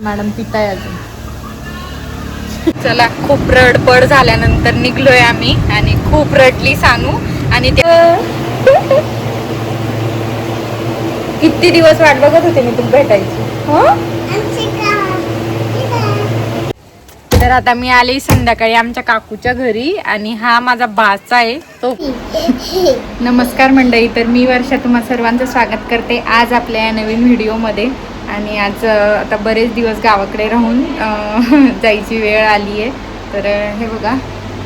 Madam पिताय अजून. चला, खूप रडपड झाल्यानंतर निघलोय आम्ही आणि खूप रडली सानू. आणि ते किती दिवस वाट बघत होते मी तुला भेटायची. हो, तर आता मी आले संध्याकाळी आमच्या काकूच्या घरी आणि हा माझा भाचा आहे तो. नमस्कार मंडळी, तर मी वर्षा तुम्हा सर्वांचं स्वागत करते आज आपल्या या नवीन व्हिडिओमध्ये. आणि आज आता बरेच दिवस गावाकडे राहून जायची वेळ आली आहे. तर हे बघा,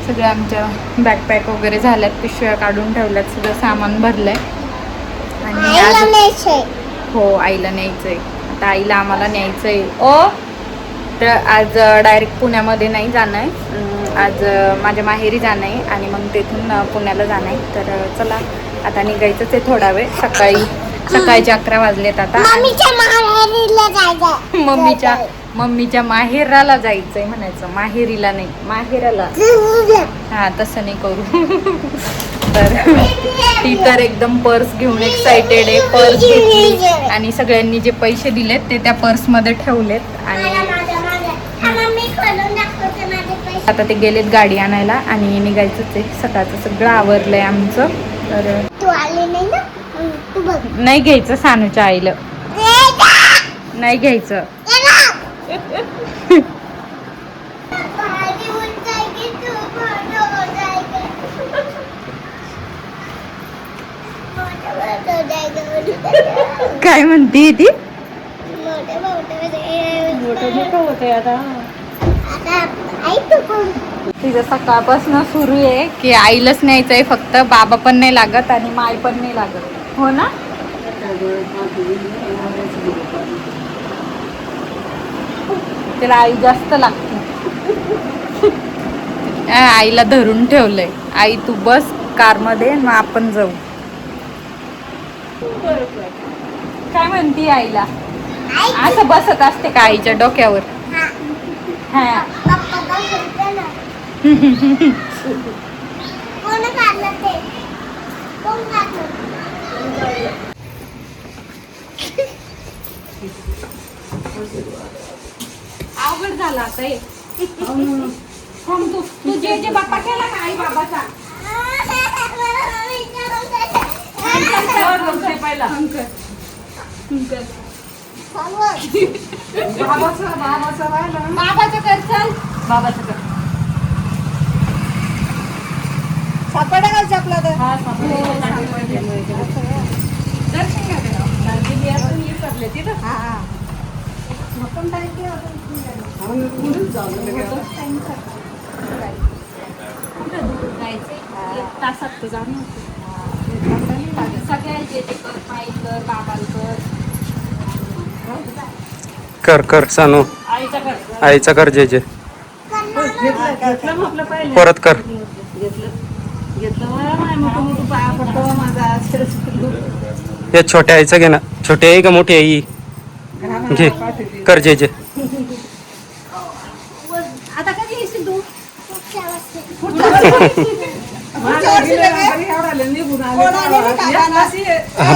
सगळं आमच्या बॅकपॅक वगैरे झाल्यात, पिशव्या काढून ठेवल्यात, सगळं सामान भरलंय. आणि आज हो, आईला न्यायचंय. आता आईला आम्हाला न्यायचंय. तर आज डायरेक्ट पुण्यामध्ये नाही जाणं आहे, आज माझ्या माहेरी जाणं आहे आणि मग तेथून पुण्याला जाणं आहे. तर चला, आता निघायचंच आहे थोडा वेळ. सकाळचे 11 वाजलेत आता. मम्मीच्या माहेराला जायचंय म्हणायचं, माहेरीला नाही, माहेराला. हा, तसं नाही करू. तर ती तर एकदम पर्स घेऊन एक्साइटेड आहे. पर्स घेतली आणि सगळ्यांनी जे पैसे दिलेत ते त्या पर्समध्ये ठेवलेत. आणि आता ते गेलेत गाडी आणायला आणि निघायचंच आहे. सकाळचं सगळं आवरलंय आमचं. तर तू आले नाही ना, तू बघ. नाही घ्यायचं सानूच्या आईला, नाही घ्यायचं. काय म्हणते ती? तिचं सकाळपासून सुरू आहे की आईलाच न्यायचंय फक्त, बाबा पण नाही लागत आणि माय पण नाही लागत. हो ना, तिला आई जास्त लागते. आईला धरून ठेवलंय, आई तू बस कारमध्ये, मग आपण जाऊ. काय म्हणती आईला? असं बसत असते का आईच्या डोक्यावर? हा. अवघड झाला आता हे. तू जे बाप्पा केला का आई बाबाचा? पहिला बाबाचं कर, चल बाबाचं कर. सापडा घालचा आपला तर. हा, दर्शन घ्या तिथं. हा, तासात जाऊन सगळ्यांचे कर कर सानू, आईचा कर जे परत कर. हे छोट्या आईचं घे ना. छोटी आई का मोठी आई? घे, कर जे आता कधी येशील तू?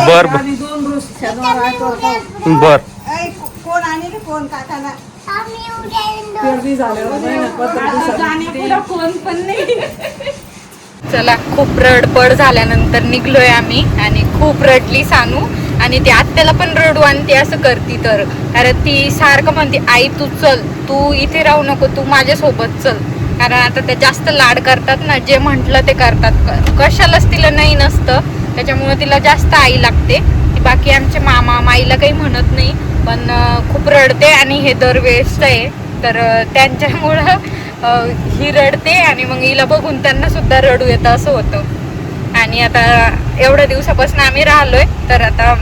बर बर. कोण आणि कोण काकाला कोण पण नाही. चला, खूप रडपड झाल्यानंतर निघलोय आम्ही आणि खूप रडली सानू. आणि ती आत्याला पण रडू आणते असं करती. तर कारण ती सारखं म्हणते, आई तू चल, तू इथे राहू नको, तू माझ्यासोबत चल. कारण आता ते जास्त लाड करतात ना, जे म्हटलं ते करतात, कशालाच तिला नाही नसतं, त्याच्यामुळे तिला जास्त आई लागते. बाकी आमचे मामा माईला काही म्हणत नाही, पण खूप रडते आणि हे दरवेळेस आहे. तर त्यांच्यामुळं ही रडते आणि मग हिला बघून त्यांना सुद्धा रडू येतं, असं होतं. आणि आता एवढ्या दिवसापासून आम्ही राहिलोय, तर आता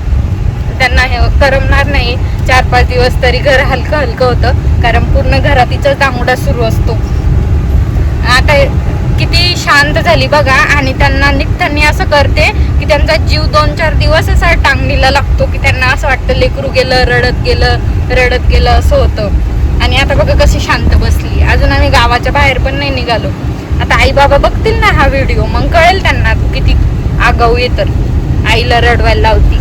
त्यांना हे करमणार नाही. 4-5 दिवस तरी घर हलकं हलकं होतं, कारण पूर्ण घरात तिचा दांगडा सुरू असतो. आता किती शांत झाली बघा. आणि त्यांना निघताना असं करते की त्यांचा जीव 2-4 दिवस असा टांगणीला लागतो, की त्यांना असं वाटतं लेकरू गेलं, रडत गेलं असं होतं. आणि आता बघा कशी शांत बसली. अजून आम्ही गावाच्या बाहेर पण नाही निघालो. आता आई बाबा बघतील ना हा व्हिडिओ, मग कळेल त्यांना किती आगाऊ आहे. तर आईला रडवायला लावती.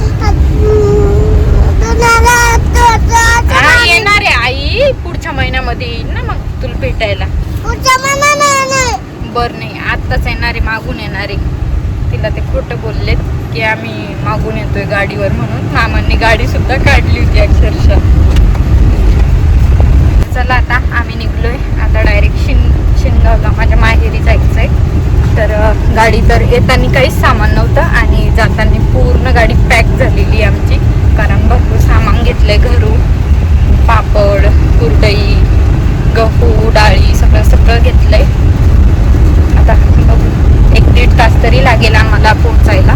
येणार आहे आई, ती पुढच्या महिन्यामध्ये येईल ना मग तुला भेटायला. बरं नाही आत्ताच येणार आहे, मागून येणार आहे. तिला ते खोटं बोललेत की आम्ही मागून येतोय गाडीवर म्हणून. मामांनी गाडी सुद्धा काढली होती अक्षरशः. चला आता आम्ही निघलोय. आता डायरेक्ट शिनगावला माझ्या माहेरी जायचंय. तर गाडी तर येताना काहीच सामान नव्हतं आणि जाताना पूर्ण गाडी पॅक झालेली आमची, कारण भरपूर सामान घेतलंय घरून. पापड, कुरडई, गहू, डाळी सगळं घेतलंय. आता बघू 1-1.5 तास तरी लागेल आम्हाला पोहोचायला.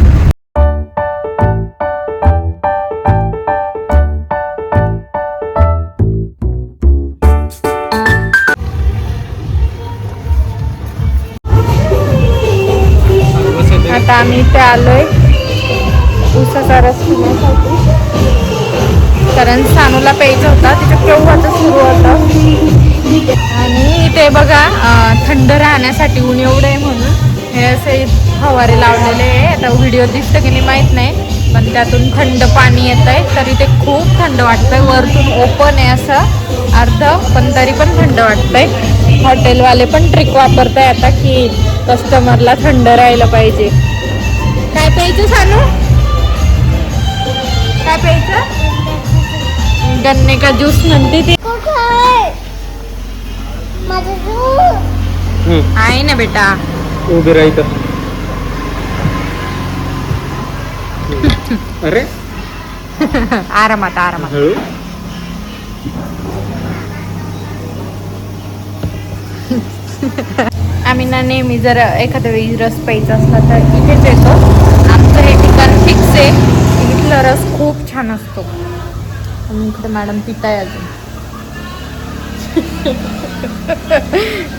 आता आम्ही इथे आलोय ऊसाचा रस पिण्यासाठी, कारण सानूला प्यायचा होता, तिच्या केव्हाचं सुरू होतं. आणि इथे बघा थंड राहण्यासाठी ऊन एवढं आहे म्हणून हे असे फवारे लावलेले आहे. आता व्हिडिओ दिसतं की नाही माहीत नाही, पण त्यातून थंड पाणी येत आहे. तरी ते खूप थंड वाटतंय. वरतून ओपन आहे असं अर्ध, पण तरी पण थंड वाटतंय. हॉटेलवाले पण ट्रिक वापरताय आता की कस्टमरला थंड राहायला पाहिजे. काय प्यायचं सानू? काय प्यायचं? गन्ने का ज्यूस म्हणते ती. आहे ना बेटा, उभे राहायचं. अरे आरामात आरामात. हळू. आम्ही ना नेहमी जर एखाद्या वेळी रस प्यायचा असला तर इथेच येतो. आमचं हे ठिकाण फिक्स आहे. इथला रस खूप छान असतो. आणि इकडे मॅडम पिताय अजून.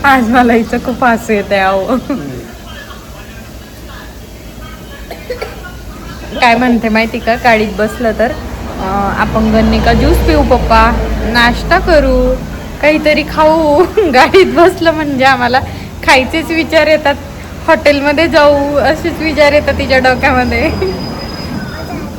आज मला इथं खूप हसू येत आहे. अहो काय म्हणते माहिती का, गाडीत बसलं तर आपण गन्ने का ज्यूस पिऊ पप्पा, नाश्ता करू, काहीतरी खाऊ. गाडीत बसलं म्हणजे आम्हाला खायचेच विचार येतात. हॉटेलमध्ये जाऊ असेच विचार येतात तिच्या डोक्यामध्ये.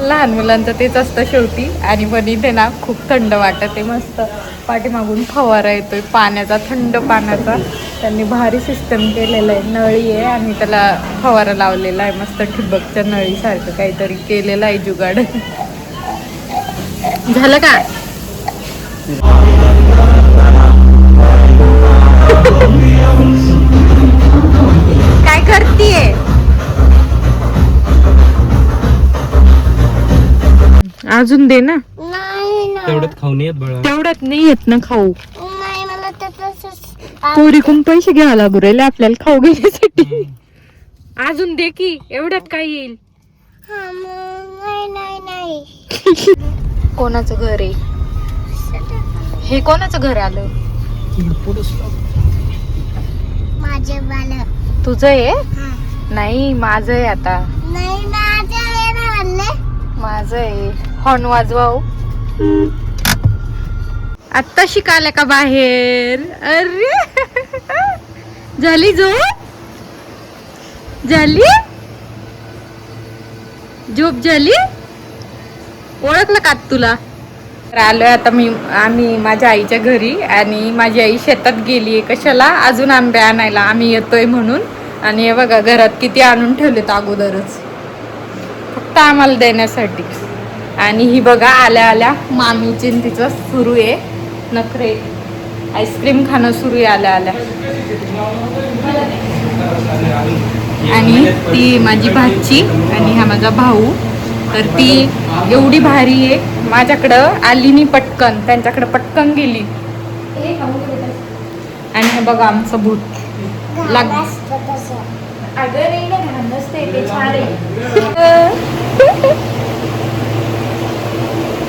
लहान मुलांचं तेच असतं शेवटी. आणि पण इथे ना खूप थंड वाटत आहे. मस्त पाठीमागून फवारा येतोय पाण्याचा, थंड पाण्याचा. त्यांनी भारी सिस्टम केलेलं आहे. नळी आहे आणि त्याला फवारा लावलेला आहे. मस्त ठिबकच्या नळीसारखं काहीतरी केलेलं आहे जुगाड. झालं का? काय करतीये? अजून दे ना. तेवढ्यात खाऊन येत बळा. तेवढ्यात नाही येत ना खाऊ. नाही मला पोरीकडून पैसे घ्यावं लागू राहिले आपल्याला खाऊ घेण्यासाठी. अजून दे की, एवढ्यात काय येईल? नाही कोणाचं घर आहे हे? कोणाचं घर आलं? माझे बाल तुझं आहे? नाही माझं आहे. आता नाही माझे माझं आहे. हॉर्न वाजवाव. आत्ता शिकायला का बाहेर? अरे झाली झोप? झाली झोप झाली? ओळखलं का तुला? तर आलोय आता आम्ही माझ्या आईच्या घरी. आणि माझी आई शेतात गेली. कशाला? अजून आंबे आणायला. आम्ही येतोय म्हणून. आणि हे बघा घरात किती आणून ठेवलेत अगोदरच, फक्त आम्हाला देण्यासाठी. आणि ही बघा आल्या आल्या मामीची तिचं सुरू आहे नखरे. आईस्क्रीम खाणं सुरू आहे आल्या आल्या. आणि ती माझी भाची आणि हा माझा भाऊ. तर ती एवढी भारी आहे. माझ्याकडं आली नाही पटकन, त्यांच्याकडे पटकन गेली. आणि हे बघा आमचं भूत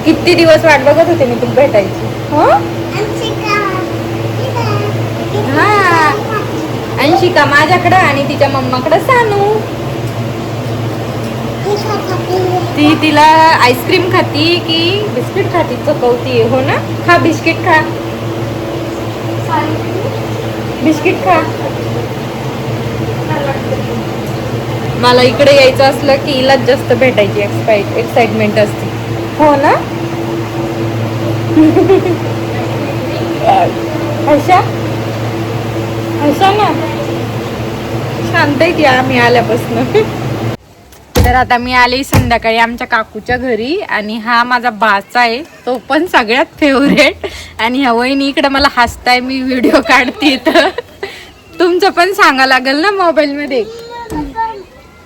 किती दिवस वाट बघत होते मी तुला भेटायची. हो हा, अंशिका माझ्याकडं आणि तिच्या मम्माकडं सानू. तिला आईस्क्रीम खाती की बिस्किट खाती चकवती? हो ना, खा बिस्किट खा, बिस्किट खा. मला इकडे यायचं असलं की हिलाच जास्त भेटायची एक्साइटमेंट असते. हो ना. अशा अशा ना शांत आहे ती आम्ही आल्यापासून. तर आता मी आले संध्याकाळी आमच्या काकूच्या घरी आणि हा माझा भाचा आहे, तो पण सगळ्यात फेवरेट. आणि ह्या वहिनी इकडे मला हसताय, मी व्हिडिओ काढते तर तुमचं पण सांगा लागेल ना मोबाईल मध्ये.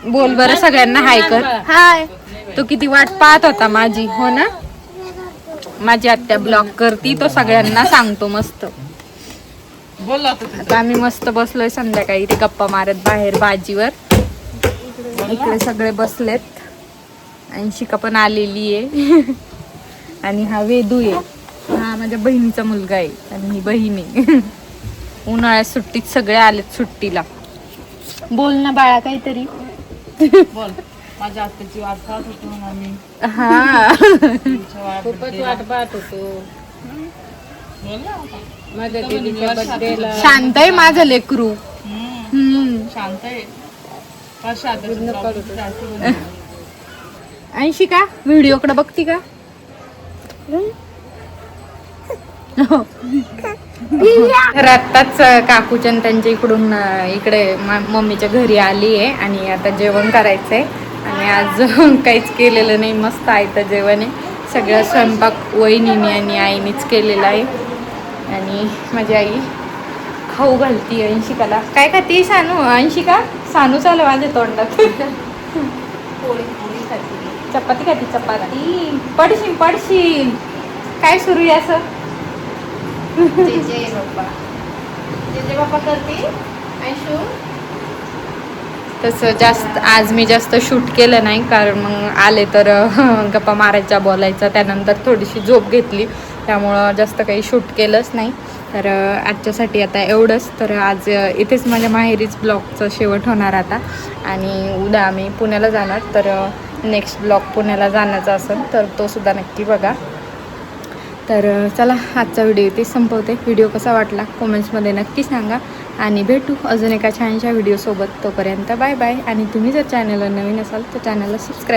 बोल बरं सगळ्यांना हाय कर. हाय. तो किती वाट पाहत होता माझी, हो ना. माझी आत्या ब्लॉग करती, तो सगळ्यांना सांगतो मस्त. आता आम्ही मस्त बसलोय संध्याकाळी ते गप्पा मारत बाहेर बाजीवर. इकडे सगळे बसलेत. अंशिका पण आलेली आहे आणि हा वेदू आहे, हा माझ्या बहिणीचा मुलगा आहे आणि ही बहीण आहे. उन्हाळ्यात सुट्टीत सगळे आलेत सुट्टीला. बोल ना बाळा काहीतरी. बोल. माझ्या आत्याची वाट पाहत होतो म्हणून आम्ही. हा खूपच वाट पाहत होतो. माझ्या दीदीच्या बर्थडेला. शांत आहे माझं लेकरू. शांत आहे. अंशिका व्हिडिओ कडे बघती का. तर आत्ताच काकूच्या त्यांच्या इकडून इकडे मम्मीच्या घरी आली आहे आणि आता जेवण करायचंय. आणि आज काहीच केलेलं नाही, मस्त आहे तर जेवण आहे. सगळं स्वयंपाक वहिनीने आणि आईनेच केलेला आहे. आणि माझी आई खाऊ घालती अंशिकाला. काय खाती सानू. अंशिका सानू चालू माझ्या तोंडात. चपाती खाती चपाती. पडशील काय सुरू आहे असं. तसं जास्त आज मी जास्त शूट केलं नाही, कारण मग आले तर गप्पा मारायचा बोलायचा, त्यानंतर थोडीशी झोप घेतली, त्यामुळं जास्त काही शूट केलंच नाही. तर आजच्यासाठी आता एवढंच. तर आज इथेच माझ्या माहेरीच ब्लॉगचं शेवट होणार आता. आणि उद्या आम्ही पुण्याला जाणार, तर नेक्स्ट ब्लॉग पुण्याला जाण्याचा असेल तर तो सुद्धा नक्की बघा. तर चला आजचा व्हिडिओ इथेच संपवते. व्हिडिओ कसा वाटला कमेंट्समध्ये नक्की सांगा आणि भेटू अजून एका छानशा व्हिडिओसोबत. तोपर्यंत बाय बाय. आणि तुम्ही जर चॅनलवर नवीन असाल तर चॅनलला सबस्क्राईब